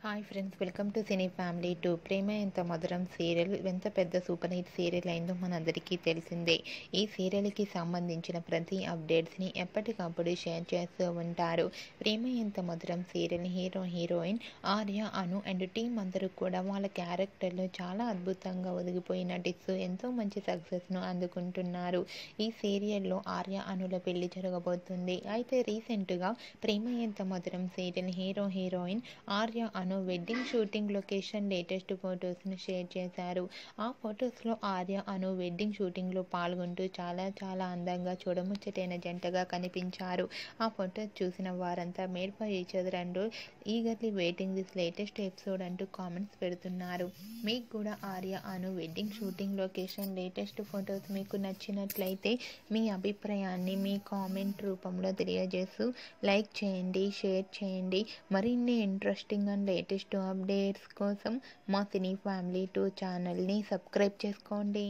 Hi friends, welcome to cine family two. Prema Entha Madhuram serial ఎంత పెద్ద super hit serial అయిందో మనందరికీ తెలిసిందే. ఈ సీరియల్కి సంబంధించిన ప్రతి అప్డేట్స్ని ఎప్పటికప్పుడు షేర్ చేస్తూ ఉంటారు. ప్రేమ Entha Madhuram serial heroine Arya, Anu and team అందరూ కూడా వాళ్ళ క్యారెక్టర్లో చాలా అద్భుతంగా ఒదిగిపోయి నటిస్తూ ఎంతో మంచి సక్సెస్ను అందుకుంటున్నారు. ఈ సీరియల్లో ఆర్య, అనుల పెళ్లి జరగబోతుంది. అయితే రీసెంట్గా Prema Entha Madhuram serial heroine Arya, Anu wedding shooting location latest ఫొటోస్ను షేర్ చేశారు. ఆ ఫొటోస్లో ఆర్య, అను వెడ్డింగ్ షూటింగ్లో పాల్గొంటూ చాలా అందంగా చూడముచ్చటైన జంటగా కనిపించారు. ఆ ఫొటోస్ చూసిన వారంతా మేడ్ ఫర్ ఈచ్ అదర్ అంటూ eagerly waiting this latest episode అంటూ కామెంట్స్ పెడుతున్నారు. మీకు కూడా Arya, Anu wedding shooting location latest photos మీకు నచ్చినట్లయితే మీ అభిప్రాయాన్ని మీ కామెంట్ రూపంలో తెలియజేస్తూ లైక్ చేయండి, షేర్ చేయండి. మరిన్ని ఇంట్రెస్టింగ్ అండ్ లేటెస్ట్ అప్డేట్స్ కోసం మా సినీ ఫ్యామిలీ 2 ఛానల్ని సబ్స్క్రైబ్ చేసుకోండి.